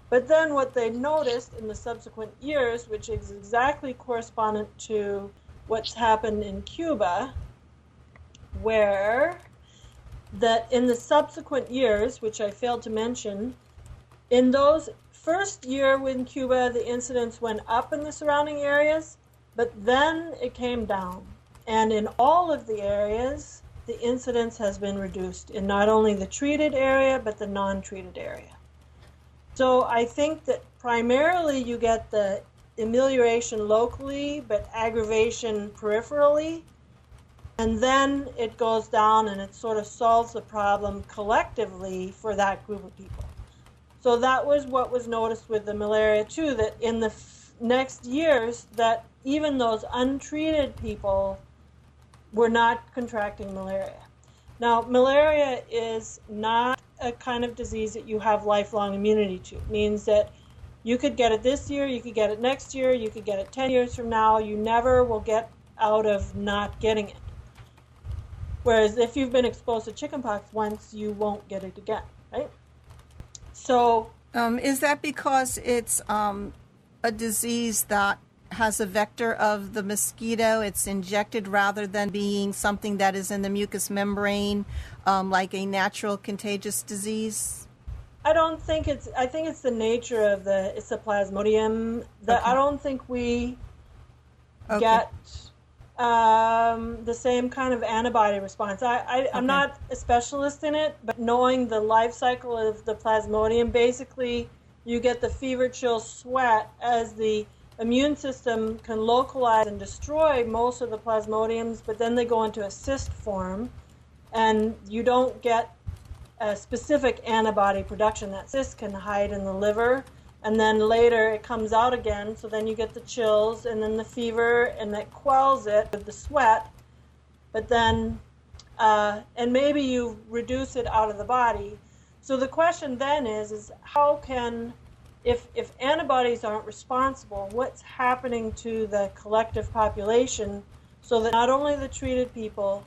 But then what they noticed in the subsequent years, which is exactly correspondent to what's happened in Cuba, where that in the subsequent years, which I failed to mention, in those first year in Cuba, the incidence went up in the surrounding areas, but then it came down. And in all of the areas, the incidence has been reduced in not only the treated area, but the non-treated area. So I think that primarily you get the amelioration locally, but aggravation peripherally. And then it goes down and it sort of solves the problem collectively for that group of people. So that was what was noticed with the malaria too, that in the next years that even those untreated people were not contracting malaria. Now, malaria is not a kind of disease that you have lifelong immunity to. It means that you could get it this year, you could get it next year, you could get it 10 years from now. You never will get out of not getting it. Whereas if you've been exposed to chickenpox once, you won't get it again, right? So, is that because it's a disease that has a vector of the mosquito? It's injected rather than being something that is in the mucous membrane, like a natural contagious disease? I think it's the nature of it's the plasmodium. I don't think we get the same kind of antibody response. I'm not a specialist in it, but knowing the life cycle of the plasmodium, basically you get the fever, chill, sweat as the immune system can localize and destroy most of the plasmodiums, but then they go into a cyst form, and you don't get a specific antibody production. That cyst can hide in the liver, and then later it comes out again, so then you get the chills and then the fever, and that quells it with the sweat, but then, and maybe you reduce it out of the body. So the question then is how can, if antibodies aren't responsible, what's happening to the collective population so that not only the treated people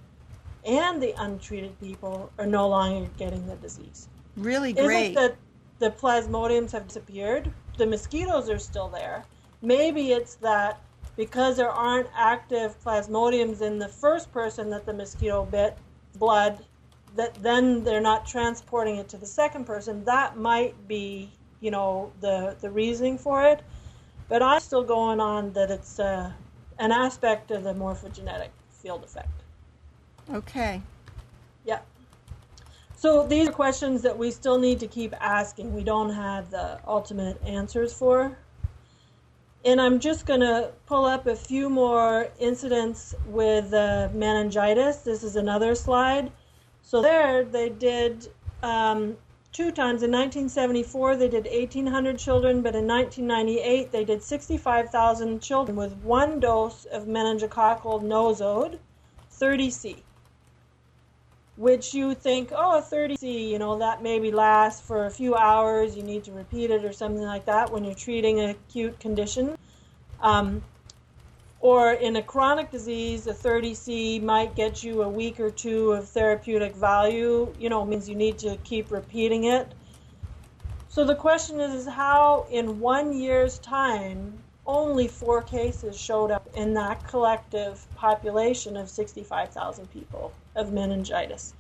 and the untreated people are no longer getting the disease? Really great. Is it that the plasmodiums have disappeared? The mosquitoes are still there. Maybe it's that because there aren't active plasmodiums in the first person that the mosquito bit blood, that then they're not transporting it to the second person. That might be, the reasoning for it. But I'm still going on that it's an aspect of the morphogenetic field effect. Okay. Yeah. So these are questions that we still need to keep asking. We don't have the ultimate answers for. And I'm just going to pull up a few more incidents with meningitis. This is another slide. So there they did 2 times. In 1974, they did 1,800 children, but in 1998, they did 65,000 children with 1 dose of meningococcal nosode, 30C, which you think, 30C, that maybe lasts for a few hours. You need to repeat it or something like that when you're treating an acute condition. Or in a chronic disease, a 30C might get you a week or 2 of therapeutic value, means you need to keep repeating it. So the question is how in 1 year's time, only 4 cases showed up in that collective population of 65,000 people of meningitis.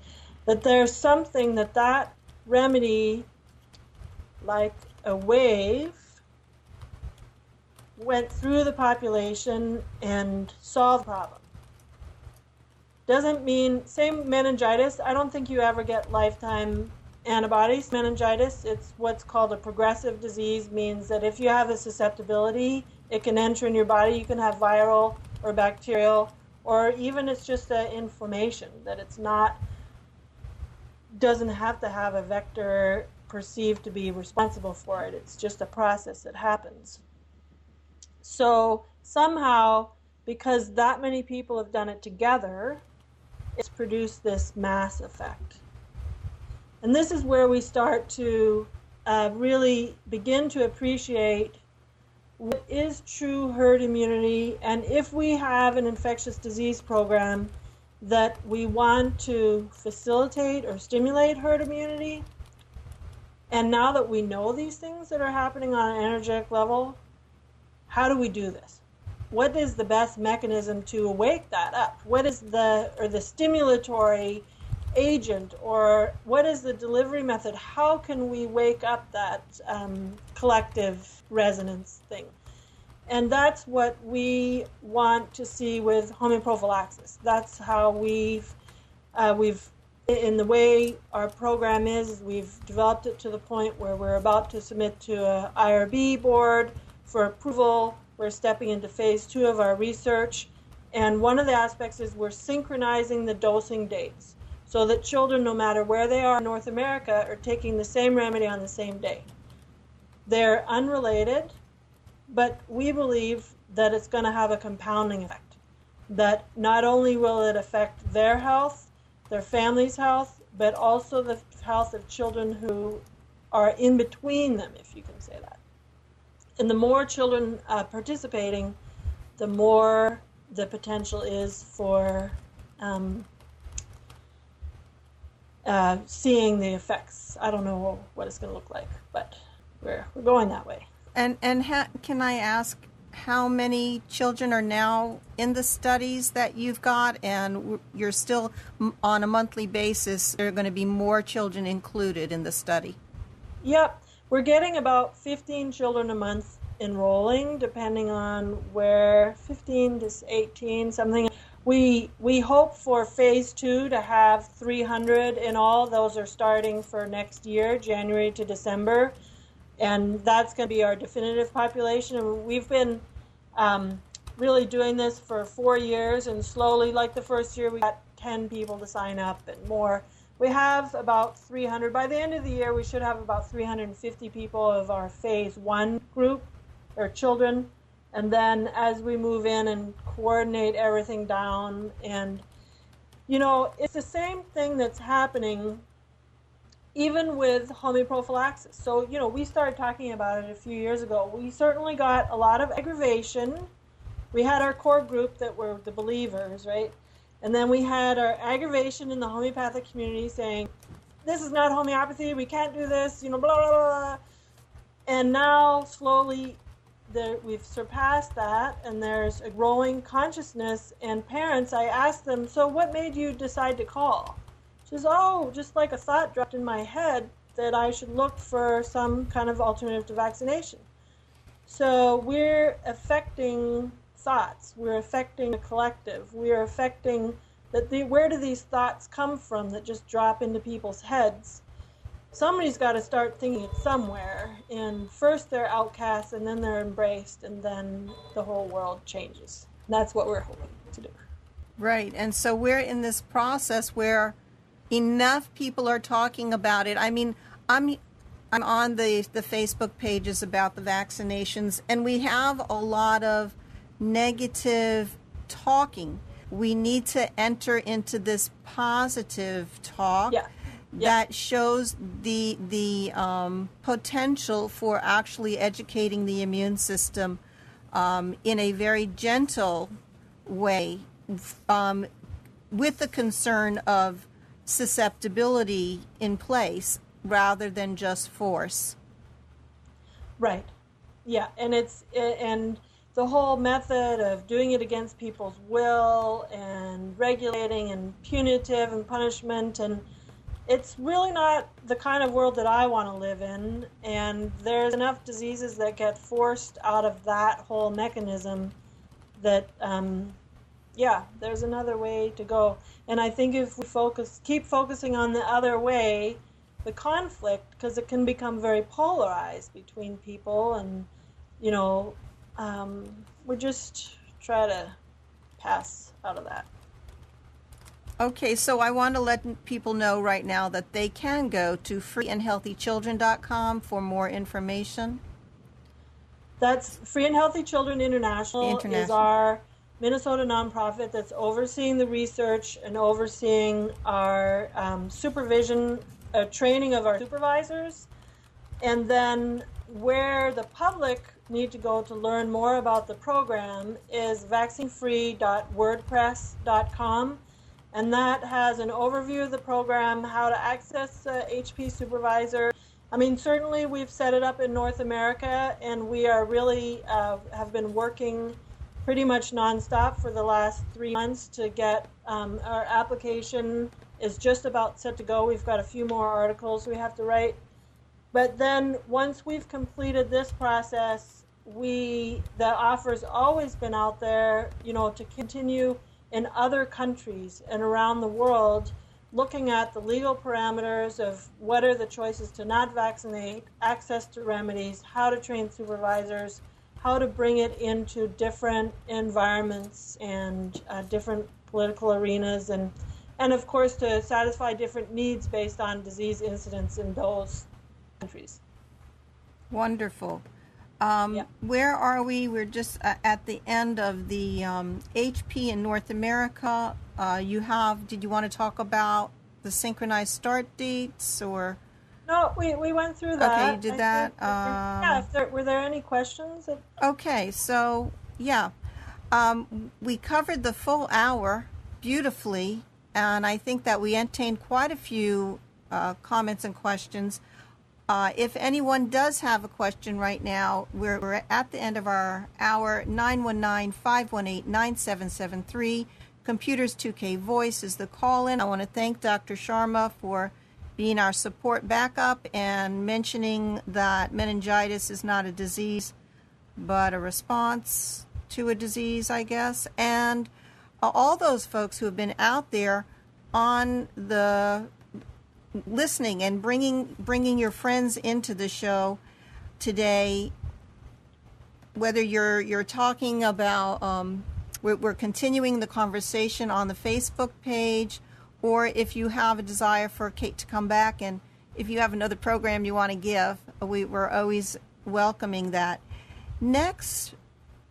That there's something that remedy, like a wave, went through the population and solved the problem. Doesn't mean, same meningitis, I don't think you ever get lifetime antibodies. Meningitis, it's what's called a progressive disease, means that if you have a susceptibility, it can enter in your body. You can have viral or bacterial, or even it's just an inflammation, that it's not, doesn't have to have a vector perceived to be responsible for it. It's just a process that happens. So somehow, because that many people have done it together, it's produced this mass effect. And this is where we start to really begin to appreciate what is true herd immunity, and if we have an infectious disease program that we want to facilitate or stimulate herd immunity, and now that we know these things that are happening on an energetic level, how do we do this? What is the best mechanism to wake that up? What is the stimulatory agent, or what is the delivery method? How can we wake up that collective resonance thing? And that's what we want to see with homeoprophylaxis. That's how we've in the way our program is, we've developed it to the point where we're about to submit to a IRB board for approval. We're stepping into phase 2 of our research, and one of the aspects is we're synchronizing the dosing dates so that children, no matter where they are in North America, are taking the same remedy on the same day. They're unrelated, but we believe that it's going to have a compounding effect, that not only will it affect their health, their family's health, but also the health of children who are in between them, if you can say that. And the more children participating, the more the potential is for seeing the effects. I don't know what it's going to look like, but we're going that way. And can I ask how many children are now in the studies that you've got, and you're still on a monthly basis, there are going to be more children included in the study? Yep. We're getting about 15 children a month enrolling, depending on where, 15 to 18, something. We hope for phase 2 to have 300 in all. Those are starting for next year, January to December. And that's going to be our definitive population. And we've been really doing this for 4 years, and slowly, like the first year, we got 10 people to sign up and more. We have about 300. By the end of the year, we should have about 350 people of our phase 1 group, or children. And then as we move in and coordinate everything down, and, you know, it's the same thing that's happening even with homeoprophylaxis. So, you know, we started talking about it a few years ago. We certainly got a lot of aggravation. We had our core group that were the believers, right? And then we had our aggravation in the homeopathic community saying, this is not homeopathy, we can't do this, you know, blah, blah, blah. And now, slowly, we've surpassed that, and there's a growing consciousness. And parents, I asked them, so what made you decide to call? She says, oh, just like a thought dropped in my head that I should look for some kind of alternative to vaccination. So we're affecting thoughts. We're affecting a collective. We're affecting where do these thoughts come from that just drop into people's heads? Somebody's got to start thinking it somewhere. And first they're outcasts, and then they're embraced, and then the whole world changes. And that's what we're hoping to do. Right. And so we're in this process where enough people are talking about it. I mean, I'm on the Facebook pages about the vaccinations, and we have a lot of negative talking. We need to enter into this positive talk that shows the potential for actually educating the immune system in a very gentle way, with the concern of susceptibility in place rather than just force. Right. Yeah, and the whole method of doing it against people's will and regulating and punitive and punishment, and it's really not the kind of world that I want to live in. And there's enough diseases that get forced out of that whole mechanism that there's another way to go. And I think if we keep focusing on the other way, the conflict, because it can become very polarized between people, and, you know, we just try to pass out of that. Okay, so I want to let people know right now that they can go to freeandhealthychildren.com for more information. That's Free and Healthy Children International. Is our Minnesota nonprofit that's overseeing the research and overseeing our supervision, training of our supervisors. And then where the public need to go to learn more about the program is vaccinefree.wordpress.com. And that has an overview of the program, how to access HP Supervisor. I mean, certainly we've set it up in North America, and we are really have been working pretty much nonstop for the last 3 months to get our application is just about set to go. We've got a few more articles we have to write. But then once we've completed this process, the offer's always been out there, you know, to continue in other countries and around the world, looking at the legal parameters of what are the choices to not vaccinate, access to remedies, how to train supervisors, how to bring it into different environments and different political arenas, and of course to satisfy different needs based on disease incidence in those countries. Wonderful. Where are we? We're just at the end of the HP in North America. Did you want to talk about the synchronized start dates, or? No, we went through that. Okay, you did that. Were there any questions? Okay, so we covered the full hour beautifully, and I think that we entertained quite a few comments and questions. If anyone does have a question right now, we're at the end of our hour. 919-518-9773. Computers 2K Voice is the call-in. I want to thank Dr. Sharma for being our support backup and mentioning that meningitis is not a disease, but a response to a disease, I guess. And all those folks who have been out there on the listening and bringing your friends into the show today, whether you're talking about, we're continuing the conversation on the Facebook page, or if you have a desire for Kate to come back, and if you have another program you want to give, we're always welcoming that. Next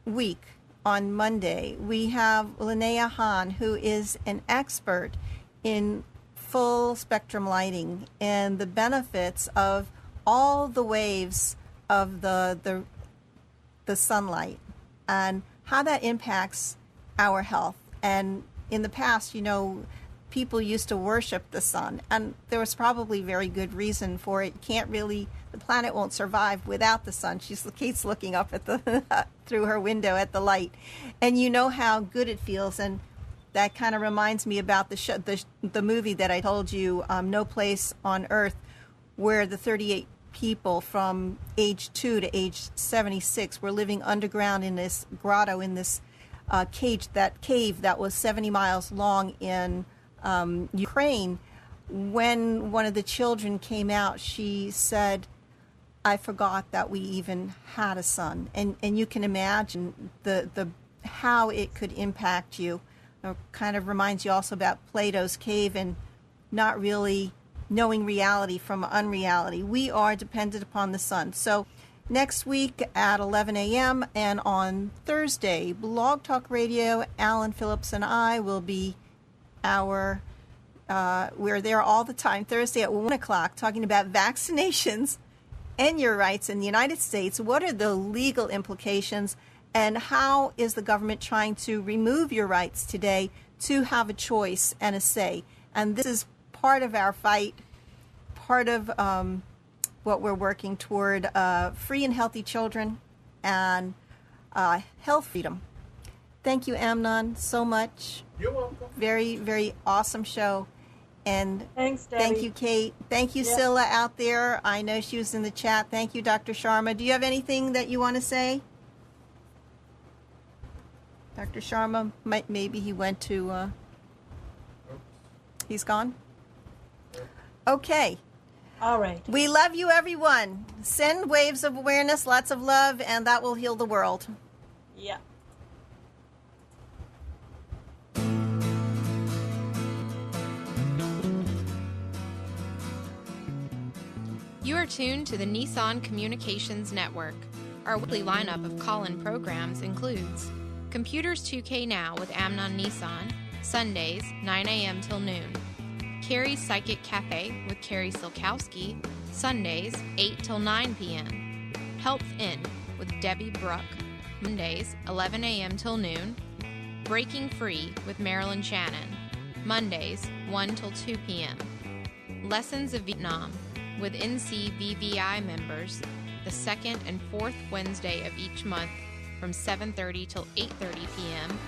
week on Monday, we have Linnea Hahn, who is an expert in full spectrum lighting and the benefits of all the waves of the sunlight and how that impacts our health. And in the past, people used to worship the sun, and there was probably very good reason for it. The planet won't survive without the sun. Kate's looking up at the through her window at the light, and you know how good it feels. And that kind of reminds me about the movie that I told you, No Place on Earth, where the 38 people from age 2 to age 76 were living underground in this grotto, in this cave that was 70 miles long in Ukraine. When one of the children came out, she said, "I forgot that we even had a sun." And you can imagine the how it could impact you. It kind of reminds you also about Plato's cave and not really knowing reality from unreality. We are dependent upon the sun. So next week at 11 a.m. and on Thursday, Blog Talk Radio, Alan Phillips and I will be we're there all the time, Thursday at 1 o'clock, talking about vaccinations and your rights in the United States. What are the legal implications, and how is the government trying to remove your rights today to have a choice and a say? And this is part of our fight, part of what we're working toward, free and healthy children and health freedom. Thank you, Amnon, so much. You're welcome. Very, very awesome show. And thanks, Debbie. Thank you, Kate. Thank you, Scylla, out there. I know she was in the chat. Thank you, Dr. Sharma. Do you have anything that you want to say? Dr. Sharma, maybe he went to... he's gone? Okay. All right. We love you, everyone. Send waves of awareness, lots of love, and that will heal the world. Yeah. You are tuned to the Nissan Communications Network. Our weekly lineup of call-in programs includes Computers 2K Now with Amnon Nissan, Sundays, 9 a.m. till noon. Carrie's Psychic Cafe with Carrie Silkowski, Sundays, 8 till 9 p.m. Health In with Debbie Bruck, Mondays, 11 a.m. till noon. Breaking Free with Marilyn Shannon, Mondays, 1 till 2 p.m. Lessons of Vietnam with NCVVI members, the second and fourth Wednesday of each month from 7:30 till 8:30 p.m.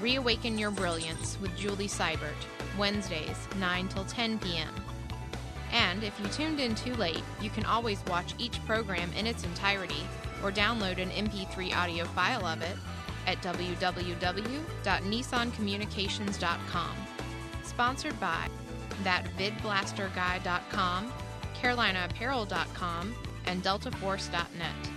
Reawaken Your Brilliance with Julie Seibert, Wednesdays, 9 till 10 p.m. And if you tuned in too late, you can always watch each program in its entirety or download an MP3 audio file of it at www.nissancommunications.com. Sponsored by ThatVidBlasterGuy.com, CarolinaApparel.com, and DeltaForce.net.